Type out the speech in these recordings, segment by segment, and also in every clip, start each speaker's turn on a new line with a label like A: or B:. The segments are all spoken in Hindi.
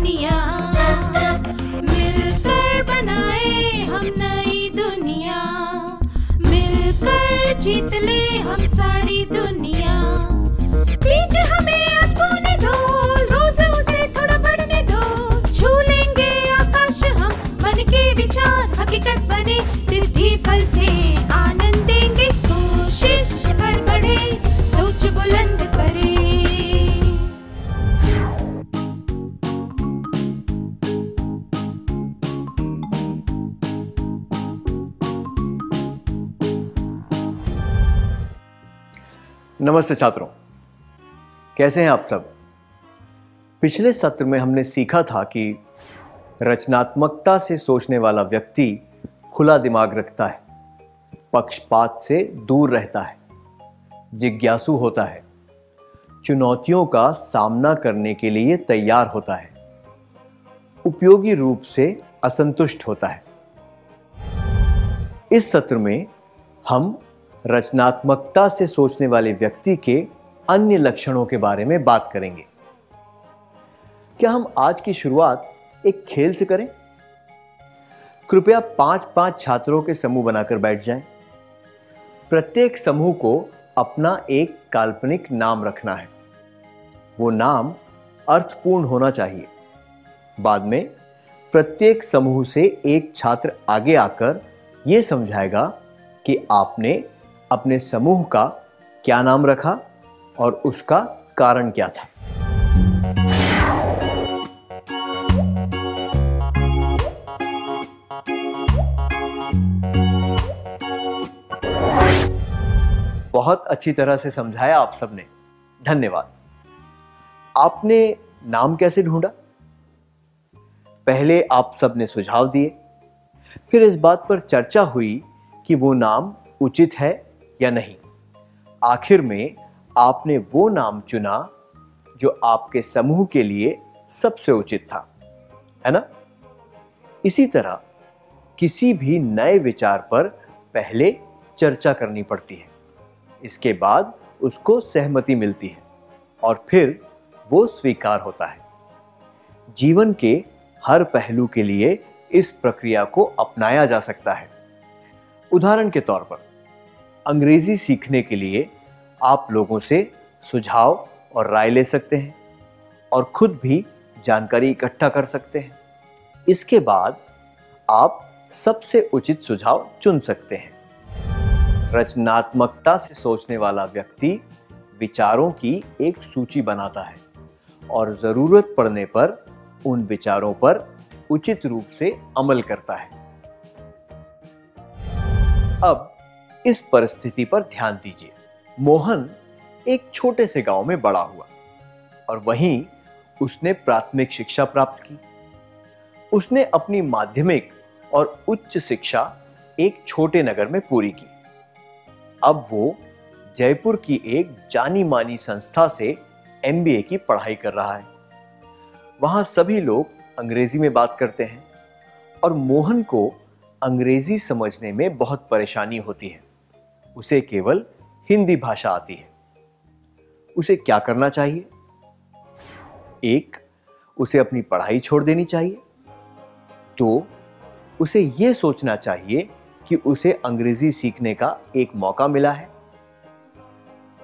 A: दुनिया, मिलकर बनाए हम नई दुनिया, मिलकर जीत ले हम सारी दुनिया। बीच हमें आज बोने दो, रोज उसे थोड़ा बढ़ने दो, छू लेंगे आकाश हम, मन के विचार हकीकत बने, सिद्धि फल से आनंद देंगे, कोशिश कर बढ़े, सोच बुलंद करे।
B: नमस्ते छात्रों, कैसे हैं आप सब। पिछले सत्र में हमने सीखा था कि रचनात्मकता से सोचने वाला व्यक्ति खुला दिमाग रखता है, पक्षपात से दूर रहता है, जिज्ञासु होता है, चुनौतियों का सामना करने के लिए तैयार होता है, उपयोगी रूप से असंतुष्ट होता है। इस सत्र में हम रचनात्मकता से सोचने वाले व्यक्ति के अन्य लक्षणों के बारे में बात करेंगे। क्या हम आज की शुरुआत एक खेल से करें? कृपया 5-5 छात्रों के समूह बनाकर बैठ जाएं। प्रत्येक समूह को अपना एक काल्पनिक नाम रखना है। वो नाम अर्थपूर्ण होना चाहिए। बाद में प्रत्येक समूह से एक छात्र आगे आकर यह समझाएगा कि आपने अपने समूह का क्या नाम रखा और उसका कारण क्या था। बहुत अच्छी तरह से समझाया आप सबने, धन्यवाद। आपने नाम कैसे ढूंढा? पहले आप सबने सुझाव दिए, फिर इस बात पर चर्चा हुई कि वो नाम उचित है या नहीं। आखिर में आपने वो नाम चुना जो आपके समूह के लिए सबसे उचित था, है ना? इसी तरह किसी भी नए विचार पर पहले चर्चा करनी पड़ती है, इसके बाद उसको सहमति मिलती है और फिर वो स्वीकार होता है। जीवन के हर पहलू के लिए इस प्रक्रिया को अपनाया जा सकता है। उदाहरण के तौर पर अंग्रेजी सीखने के लिए आप लोगों से सुझाव और राय ले सकते हैं और खुद भी जानकारी इकट्ठा कर सकते हैं। इसके बाद आप सबसे उचित सुझाव चुन सकते हैं। रचनात्मकता से सोचने वाला व्यक्ति विचारों की एक सूची बनाता है और जरूरत पड़ने पर उन विचारों पर उचित रूप से अमल करता है। अब इस परिस्थिति पर ध्यान दीजिए। मोहन एक छोटे से गांव में बड़ा हुआ और वहीं उसने प्राथमिक शिक्षा प्राप्त की। उसने अपनी माध्यमिक और उच्च शिक्षा एक छोटे नगर में पूरी की। अब वो जयपुर की एक जानी मानी संस्था से MBA की पढ़ाई कर रहा है। वहां सभी लोग अंग्रेजी में बात करते हैं और मोहन को अंग्रेजी समझने में बहुत परेशानी होती है। उसे केवल हिंदी भाषा आती है। उसे क्या करना चाहिए? एक, उसे अपनी पढ़ाई छोड़ देनी चाहिए। दो, उसे यह सोचना चाहिए कि उसे अंग्रेजी सीखने का एक मौका मिला है।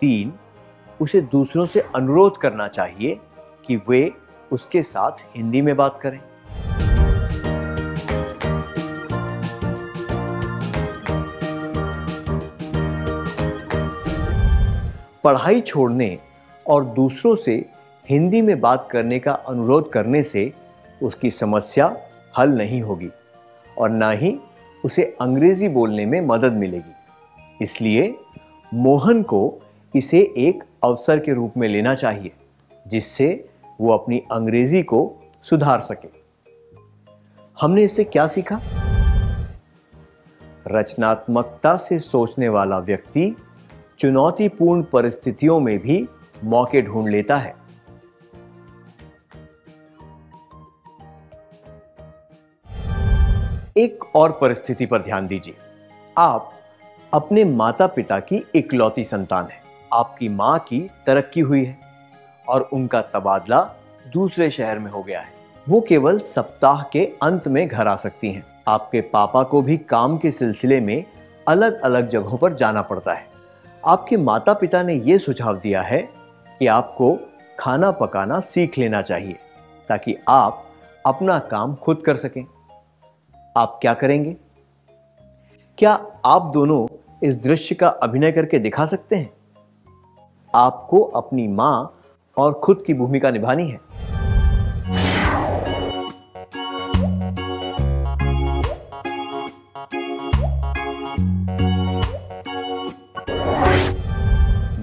B: 3, उसे दूसरों से अनुरोध करना चाहिए कि वे उसके साथ हिंदी में बात करें। पढ़ाई छोड़ने और दूसरों से हिंदी में बात करने का अनुरोध करने से उसकी समस्या हल नहीं होगी और ना ही उसे अंग्रेजी बोलने में मदद मिलेगी। इसलिए मोहन को इसे एक अवसर के रूप में लेना चाहिए जिससे वो अपनी अंग्रेजी को सुधार सके। हमने इससे क्या सीखा? रचनात्मकता से सोचने वाला व्यक्ति चुनौतीपूर्ण परिस्थितियों में भी मौके ढूंढ लेता है। एक और परिस्थिति पर ध्यान दीजिए। आप अपने माता पिता की इकलौती संतान हैं। आपकी मां की तरक्की हुई है और उनका तबादला दूसरे शहर में हो गया है। वो केवल सप्ताह के अंत में घर आ सकती हैं। आपके पापा को भी काम के सिलसिले में अलग अलग जगहों पर जाना पड़ता है। आपके माता पिता ने ये सुझाव दिया है कि आपको खाना पकाना सीख लेना चाहिए ताकि आप अपना काम खुद कर सकें। आप क्या करेंगे? क्या आप दोनों इस दृश्य का अभिनय करके दिखा सकते हैं? आपको अपनी मां और खुद की भूमिका निभानी है।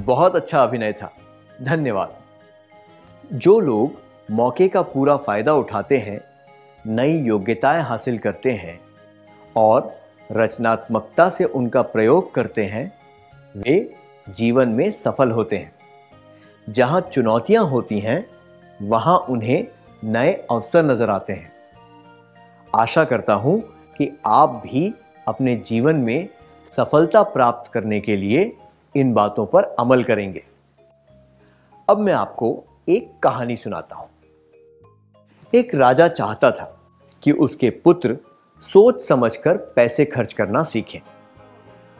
B: बहुत अच्छा अभिनय था, धन्यवाद। जो लोग मौके का पूरा फायदा उठाते हैं, नई योग्यताएं हासिल करते हैं और रचनात्मकता से उनका प्रयोग करते हैं, वे जीवन में सफल होते हैं। जहां चुनौतियां होती हैं, वहां उन्हें नए अवसर नजर आते हैं। आशा करता हूं कि आप भी अपने जीवन में सफलता प्राप्त करने के लिए इन बातों पर अमल करेंगे। अब मैं आपको एक कहानी सुनाता हूं। एक राजा चाहता था कि उसके पुत्र सोच समझकर पैसे खर्च करना सीखें।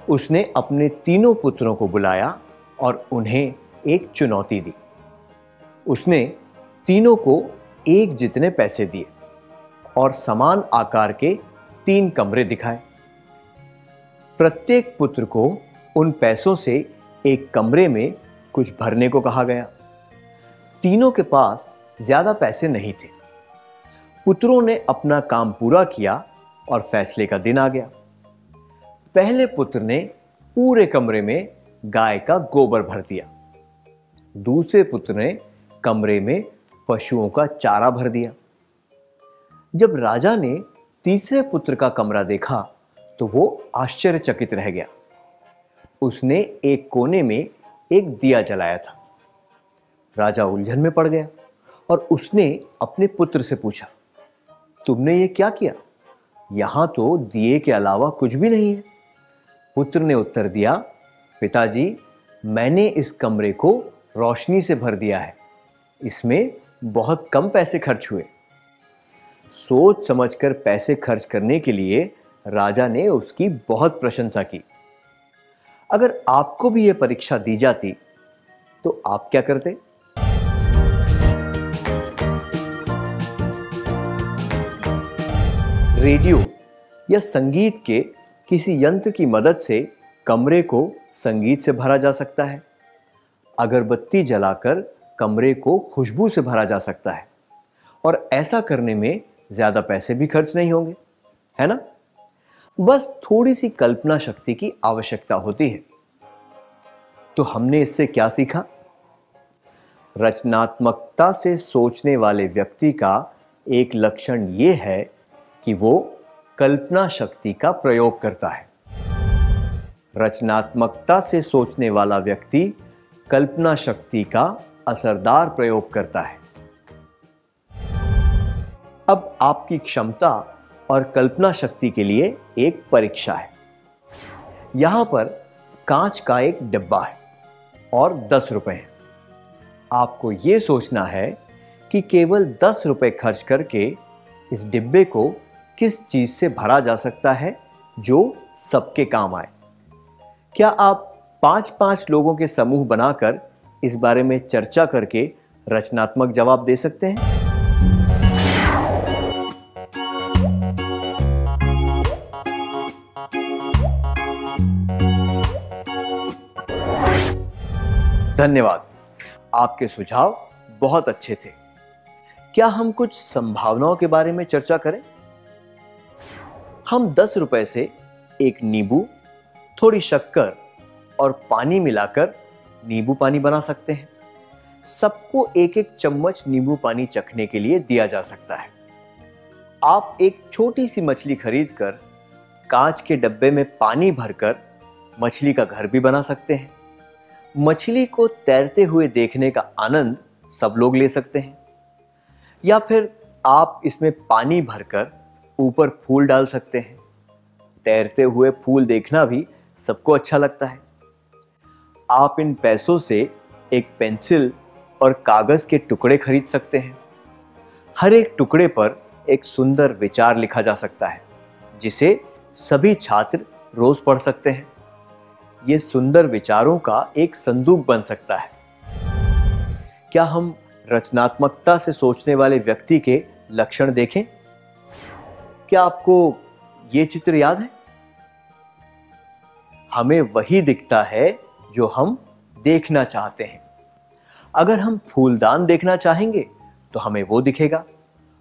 B: उसने अपने तीनों पुत्रों को बुलाया और उन्हें एक चुनौती दी। उसने तीनों को एक जितने पैसे दिए और समान आकार के 3 कमरे दिखाए। प्रत्येक पुत्र को उन पैसों से एक कमरे में कुछ भरने को कहा गया। तीनों के पास ज्यादा पैसे नहीं थे। पुत्रों ने अपना काम पूरा किया और फैसले का दिन आ गया। पहले पुत्र ने पूरे कमरे में गाय का गोबर भर दिया। दूसरे पुत्र ने कमरे में पशुओं का चारा भर दिया। जब राजा ने तीसरे पुत्र का कमरा देखा तो वो आश्चर्यचकित रह गया। उसने एक कोने में एक दिया जलाया था। राजा उलझन में पड़ गया और उसने अपने पुत्र से पूछा, तुमने ये क्या किया? यहां तो दिए के अलावा कुछ भी नहीं है। पुत्र ने उत्तर दिया, पिताजी, मैंने इस कमरे को रोशनी से भर दिया है। इसमें बहुत कम पैसे खर्च हुए। सोच समझकर पैसे खर्च करने के लिए राजा ने उसकी बहुत प्रशंसा की। अगर आपको भी यह परीक्षा दी जाती तो आप क्या करते? रेडियो या संगीत के किसी यंत्र की मदद से कमरे को संगीत से भरा जा सकता है। अगरबत्ती जलाकर कमरे को खुशबू से भरा जा सकता है और ऐसा करने में ज्यादा पैसे भी खर्च नहीं होंगे, है ना? बस थोड़ी सी कल्पना शक्ति की आवश्यकता होती है। तो हमने इससे क्या सीखा? रचनात्मकता से सोचने वाले व्यक्ति का एक लक्षण यह है कि वो कल्पना शक्ति का प्रयोग करता है। रचनात्मकता से सोचने वाला व्यक्ति कल्पना शक्ति का असरदार प्रयोग करता है। अब आपकी क्षमता और कल्पना शक्ति के लिए एक परीक्षा है। यहां पर कांच का एक डिब्बा है और 10 रुपए हैं। आपको यह सोचना है कि केवल 10 रुपए खर्च करके इस डिब्बे को किस चीज से भरा जा सकता है जो सबके काम आए। क्या आप 5-5 लोगों के समूह बनाकर इस बारे में चर्चा करके रचनात्मक जवाब दे सकते हैं? धन्यवाद, आपके सुझाव बहुत अच्छे थे। क्या हम कुछ संभावनाओं के बारे में चर्चा करें? हम 10 रुपए से एक नींबू, थोड़ी शक्कर और पानी मिलाकर नींबू पानी बना सकते हैं। सबको एक एक चम्मच नींबू पानी चखने के लिए दिया जा सकता है। आप एक छोटी सी मछली खरीदकर कांच के डब्बे में पानी भरकर मछली का घर भी बना सकते हैं। मछली को तैरते हुए देखने का आनंद सब लोग ले सकते हैं। या फिर आप इसमें पानी भरकर ऊपर फूल डाल सकते हैं। तैरते हुए फूल देखना भी सबको अच्छा लगता है। आप इन पैसों से एक पेंसिल और कागज के टुकड़े खरीद सकते हैं। हर एक टुकड़े पर एक सुंदर विचार लिखा जा सकता है जिसे सभी छात्र रोज पढ़ सकते हैं। ये सुंदर विचारों का एक संदूक बन सकता है। क्या हम रचनात्मकता से सोचने वाले व्यक्ति के लक्षण देखें? क्या आपको ये चित्र याद है? हमें वही दिखता है जो हम देखना चाहते हैं। अगर हम फूलदान देखना चाहेंगे तो हमें वो दिखेगा,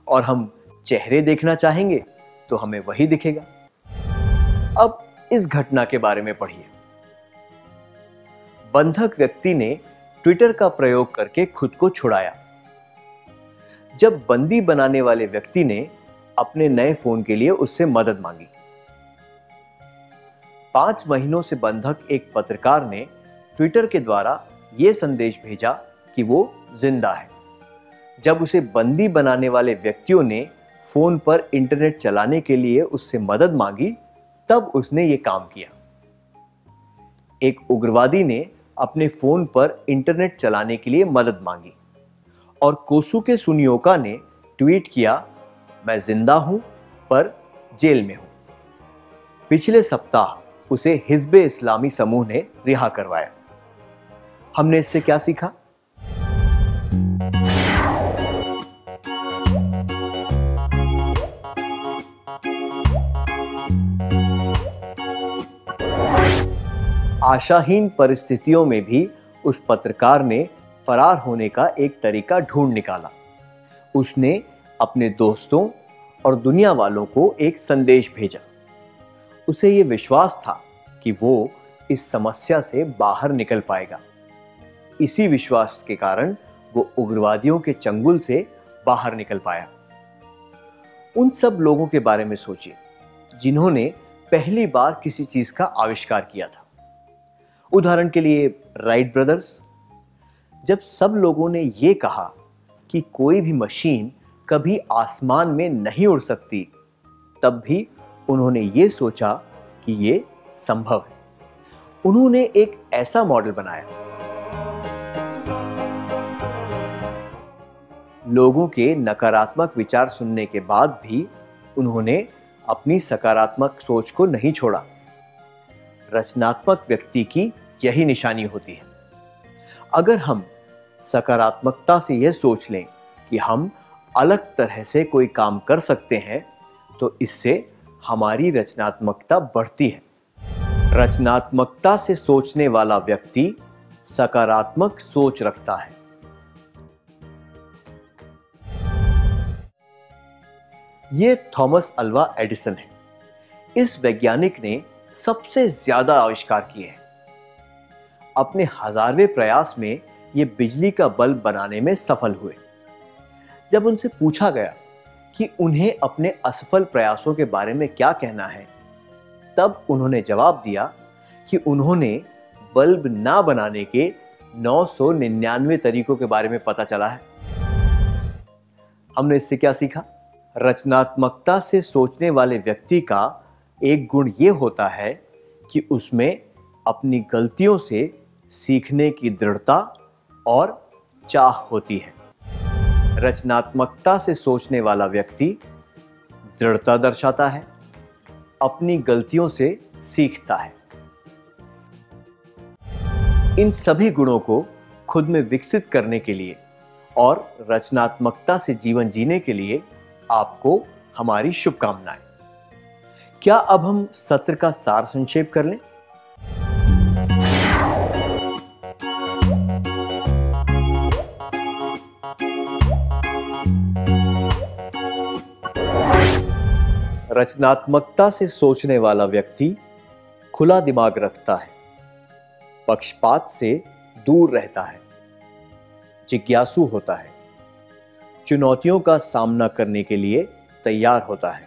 B: और हम चेहरे देखना चाहेंगे तो हमें वही दिखेगा। अब इस घटना के बारे में पढ़िए। बंधक व्यक्ति ने ट्विटर का प्रयोग करके खुद को छुड़ाया। जब बंदी बनाने वाले व्यक्ति ने अपने नए फोन के लिए उससे मदद मांगी। 5 महीनों से बंधक एक पत्रकार ने ट्विटर के द्वारा यह संदेश भेजा कि वो जिंदा है। जब उसे बंदी बनाने वाले व्यक्तियों ने फोन पर इंटरनेट चलाने के लिए उससे मदद मांगी, तब उसने ये काम किया। एक उग्रवादी ने अपने फोन पर इंटरनेट चलाने के लिए मदद मांगी, और कोसुके सुनियोका ने ट्वीट किया, मैं जिंदा हूं पर जेल में हूं। पिछले सप्ताह उसे हिज़्ब-ए इस्लामी समूह ने रिहा करवाया। हमने इससे क्या सीखा? आशाहीन परिस्थितियों में भी उस पत्रकार ने फरार होने का एक तरीका ढूंढ निकाला। उसने अपने दोस्तों और दुनिया वालों को एक संदेश भेजा। उसे यह विश्वास था कि वो इस समस्या से बाहर निकल पाएगा। इसी विश्वास के कारण वो उग्रवादियों के चंगुल से बाहर निकल पाया। उन सब लोगों के बारे में सोचिए जिन्होंने पहली बार किसी चीज का आविष्कार किया था। उदाहरण के लिए राइट ब्रदर्स। जब सब लोगों ने यह कहा कि कोई भी मशीन कभी आसमान में नहीं उड़ सकती, तब भी उन्होंने ये सोचा कि ये संभव है। उन्होंने एक ऐसा मॉडल बनाया। लोगों के नकारात्मक विचार सुनने के बाद भी उन्होंने अपनी सकारात्मक सोच को नहीं छोड़ा। रचनात्मक व्यक्ति की यही निशानी होती है। अगर हम सकारात्मकता से यह सोच लें कि हम अलग तरह से कोई काम कर सकते हैं, तो इससे हमारी रचनात्मकता बढ़ती है। रचनात्मकता से सोचने वाला व्यक्ति सकारात्मक सोच रखता है। यह थॉमस अल्वा एडिसन है। इस वैज्ञानिक ने सबसे ज्यादा आविष्कार किए हैं। अपने 1000वें प्रयास में ये बिजली का बल्ब बनाने में सफल हुए। जब उनसे पूछा गया कि उन्हें अपने असफल प्रयासों के बारे में क्या कहना है, तब उन्होंने जवाब दिया कि उन्होंने बल्ब ना बनाने के 999 तरीकों के बारे में पता चला है। हमने इससे क्या सीखा? रचनात्मकता से सोचने वाले व्यक्ति का एक गुण यह होता है कि उसमें अपनी गलतियों से सीखने की दृढ़ता और चाह होती है। रचनात्मकता से सोचने वाला व्यक्ति दृढ़ता दर्शाता है, अपनी गलतियों से सीखता है। इन सभी गुणों को खुद में विकसित करने के लिए और रचनात्मकता से जीवन जीने के लिए आपको हमारी शुभकामनाएं। क्या अब हम सत्र का सार संक्षेप कर लें? रचनात्मकता से सोचने वाला व्यक्ति खुला दिमाग रखता है, पक्षपात से दूर रहता है, जिज्ञासु होता है, चुनौतियों का सामना करने के लिए तैयार होता है,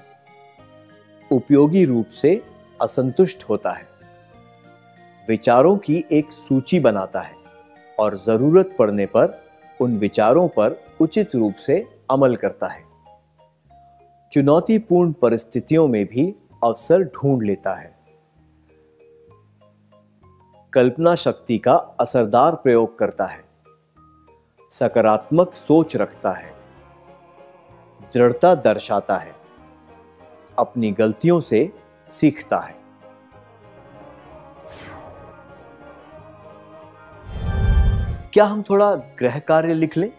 B: उपयोगी रूप से असंतुष्ट होता है, विचारों की एक सूची बनाता है और जरूरत पड़ने पर उन विचारों पर उचित रूप से अमल करता है, चुनौतीपूर्ण परिस्थितियों में भी अवसर ढूंढ लेता है, कल्पना शक्ति का असरदार प्रयोग करता है, सकारात्मक सोच रखता है, दृढ़ता दर्शाता है, अपनी गलतियों से सीखता है। क्या हम थोड़ा गृह कार्य लिख लें?